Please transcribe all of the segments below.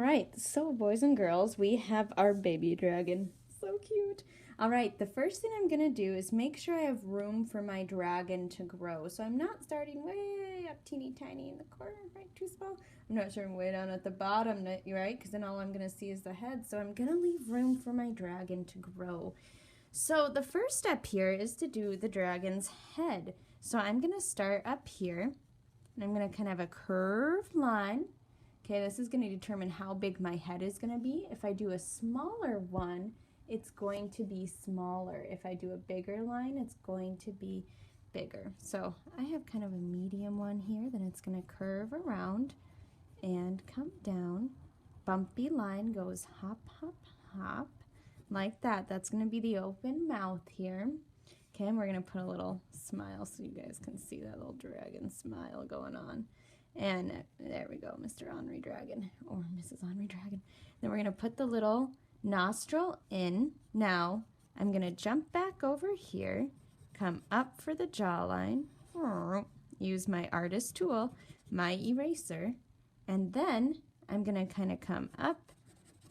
right, so boys and girls, we have our baby dragon. So cute. All right, the first thing I'm going to do is make sure I have room for my dragon to grow. So I'm not starting way up teeny tiny in the corner, right, too small. I'm not starting way down at the bottom, right, because then all I'm going to see is the head. So I'm going to leave room for my dragon to grow. So the first step here is to do the dragon's head. So I'm going to start up here, and I'm going to kind of have a curved line. Okay, this is going to determine how big my head is going to be. If I do a smaller one, it's going to be smaller. If I do a bigger line, it's going to be bigger. So I have kind of a medium one here, then it's going to curve around and come down. Bumpy line goes hop, hop, hop, like that. That's going to be the open mouth here. Okay, and we're going to put a little smile so you guys can see that little dragon smile going on. And there we go, Mr. Henri Dragon, or Mrs. Henri Dragon. Then we're going to put the little nostril in. Now, I'm going to jump back over here, come up for the jawline, use my artist tool, my eraser, and then I'm going to kind of come up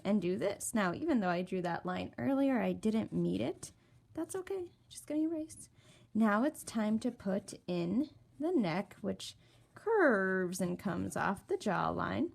and do this. Now, even though I drew that line earlier, I didn't meet it. That's okay, just going to erase. Now it's time to put in the neck, which curves and comes off the jawline.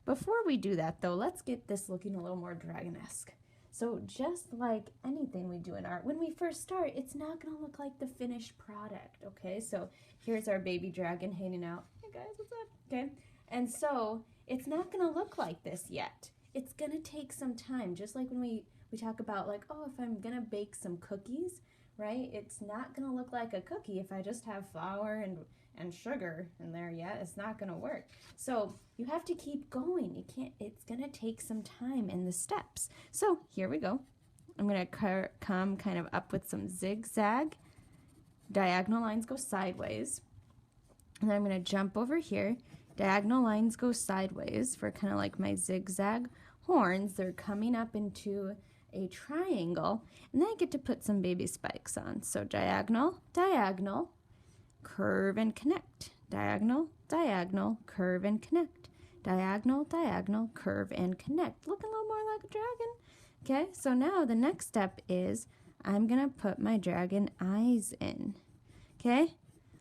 Before we do that though, let's get this looking a little more dragon-esque. So just like anything we do in art, when we first start, it's not going to look like the finished product, okay? So here's our baby dragon hanging out. Hey guys, what's up? Okay, and so it's not going to look like this yet. It's going to take some time, just like when we talk about like, oh, if I'm going to bake some cookies, right? It's not going to look like a cookie if I just have flour and sugar in there yet. It's not going to work. So you have to keep going. You can't, it's going to take some time in the steps. So here we go. I'm going to come kind of up with some zigzag. Diagonal lines go sideways. And then I'm going to jump over here. Diagonal lines go sideways for kind of like my zigzag horns. They're coming up into a triangle. And then I get to put some baby spikes on. So diagonal, diagonal, curve and connect, diagonal, diagonal, curve and connect, diagonal, diagonal, curve and connect. Looking a little more like a dragon. Okay, so now the next step is I'm gonna put my dragon eyes in. Okay,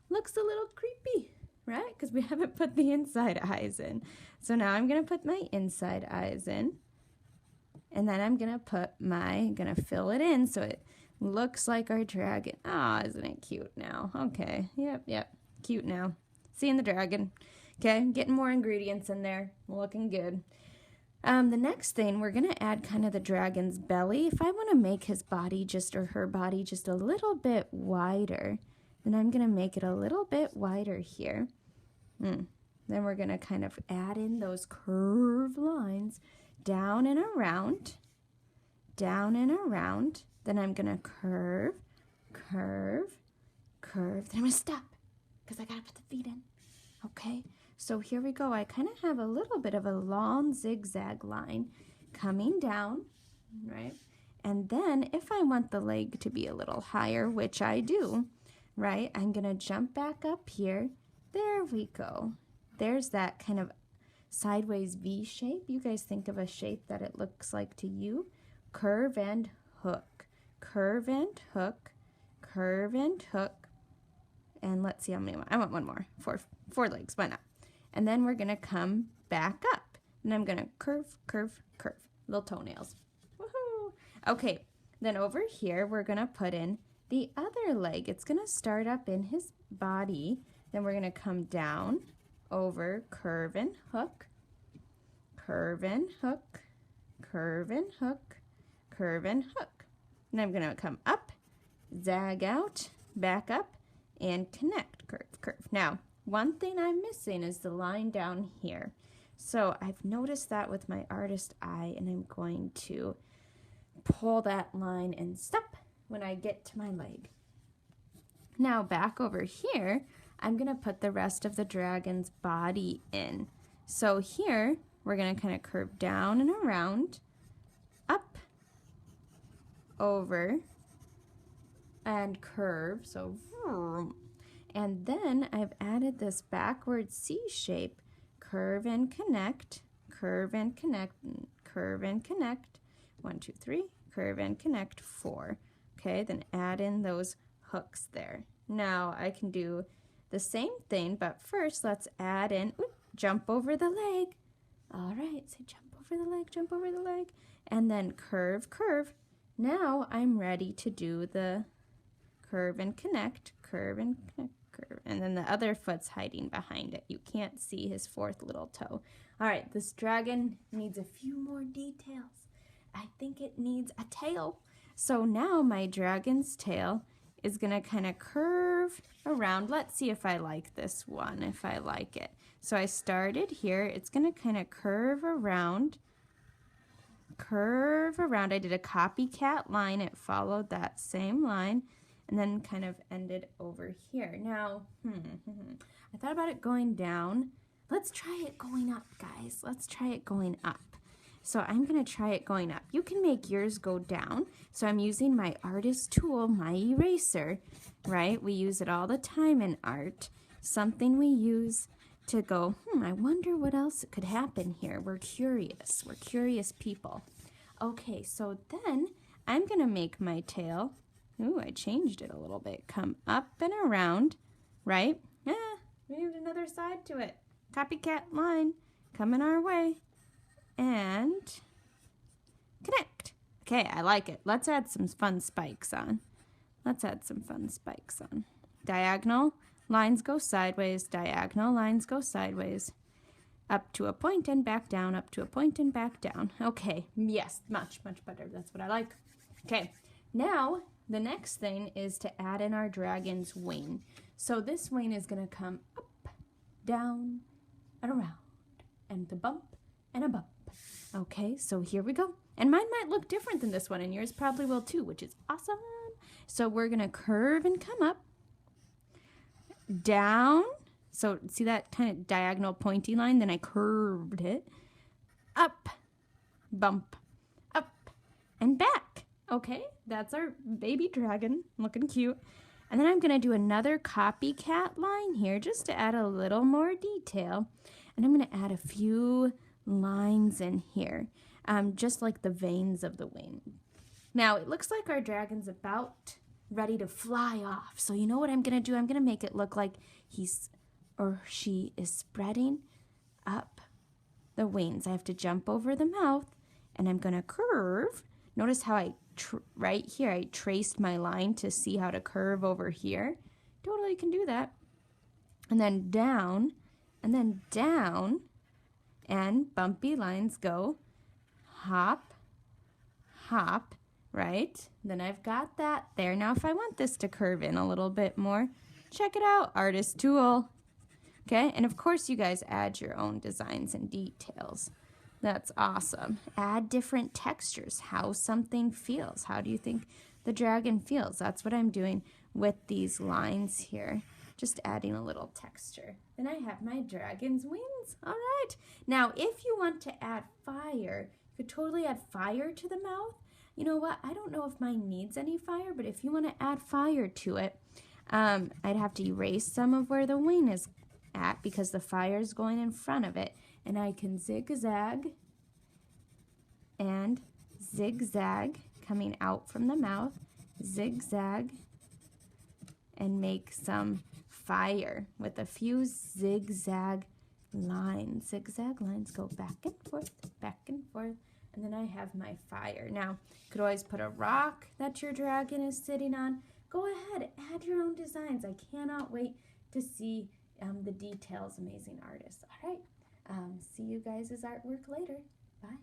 looks a little creepy, right? Because we haven't put the inside eyes in. So now I'm gonna put my inside eyes in, and then I'm gonna fill it in so it looks like our dragon. Ah, isn't it cute now? Okay, yep, cute now. Seeing the dragon. Okay, getting more ingredients in there. Looking good. The next thing, we're going to add kind of the dragon's belly. If I want to make his body or her body just a little bit wider, then I'm going to make it a little bit wider here. Then we're going to kind of add in those curved lines down and around, down and around. Then I'm going to curve, curve, curve. Then I'm going to stop because I got to put the feet in. Okay, so here we go. I kind of have a little bit of a long zigzag line coming down, right? And then if I want the leg to be a little higher, which I do, right, I'm going to jump back up here. There we go. There's that kind of sideways V shape. You guys think of a shape that it looks like to you. Curve and hook, curve and hook, curve and hook. And let's see how many I want. One more. Four legs. Why not? And then we're going to come back up. And I'm going to curve, curve, curve. Little toenails. Woohoo! Okay. Then over here, we're going to put in the other leg. It's going to start up in his body. Then we're going to come down, over, curve and hook, curve and hook, curve and hook, curve and hook. And I'm going to come up, zag out, back up, and connect, curve, curve. Now, one thing I'm missing is the line down here. So I've noticed that with my artist eye, and I'm going to pull that line and stop when I get to my leg. Now back over here, I'm going to put the rest of the dragon's body in. So here, we're going to kind of curve down and around, up, over, and curve. So and then I've added this backward C shape, curve and connect, curve and connect, 1, 2, 3, curve and connect 4. Okay, then add in those hooks there. Now I can do the same thing, but first let's add in, jump over the leg. All right, say jump over the leg, jump over the leg, and then curve, curve. Now I'm ready to do the curve and connect, curve and connect, curve, and then the other foot's hiding behind it. You can't see his fourth little toe. All right, this dragon needs a few more details. I think it needs a tail. So now my dragon's tail is gonna kind of curve around. Let's see if I like this one, if I like it. So I started here. It's gonna kind of curve around. I did a copycat line. It followed that same line and then kind of ended over here. Now, I thought about it going down. Let's try it going up, guys. Let's try it going up. So I'm going to try it going up. You can make yours go down. So I'm using my artist tool, my eraser, right? We use it all the time in art. Something we use to go, I wonder what else could happen here. We're curious. We're curious people. Okay, so then I'm going to make my tail, I changed it a little bit, come up and around, right? We need another side to it. Copycat line coming our way. And connect. Okay, I like it. Let's add some fun spikes on. Diagonal lines go sideways, diagonal lines go sideways. Up to a point and back down, up to a point and back down. Okay, yes, much, much better. That's what I like. Okay, now the next thing is to add in our dragon's wing. So this wing is going to come up, down, and around, and a bump, and a bump. Okay, so here we go. And mine might look different than this one, and yours probably will too, which is awesome. So we're going to curve and come up, down. So see that kind of diagonal pointy line? Then I curved it. Up, bump, up, and back. Okay, that's our baby dragon, looking cute. And then I'm going to do another copycat line here just to add a little more detail. And I'm going to add a few lines in here, just like the veins of the wing. Now, it looks like our dragon's about ready to fly off. So you know what I'm going to do? I'm going to make it look like he's or she is spreading up the wings. I have to jump over the mouth, and I'm going to curve. Notice how I, right here, I traced my line to see how to curve over here. Totally can do that. And then down, and bumpy lines go hop, hop, right? Then I've got that there. Now if I want this to curve in a little bit more, check it out, artist tool. Okay, and of course you guys add your own designs and details. That's awesome. Add different textures, how something feels. How do you think the dragon feels? That's what I'm doing with these lines here. Just adding a little texture. Then I have my dragon's wings. All right. Now, if you want to add fire, you could totally add fire to the mouth. You know what? I don't know if mine needs any fire, but if you want to add fire to it, I'd have to erase some of where the wing is at because the fire is going in front of it. And I can zigzag and zigzag coming out from the mouth, zigzag, and make some fire with a few zigzag lines. Zigzag lines go back and forth, and then I have my fire. Now, you could always put a rock that your dragon is sitting on. Go ahead, add your own designs. I cannot wait to see the details, amazing artists. All right, see you guys' artwork later. Bye.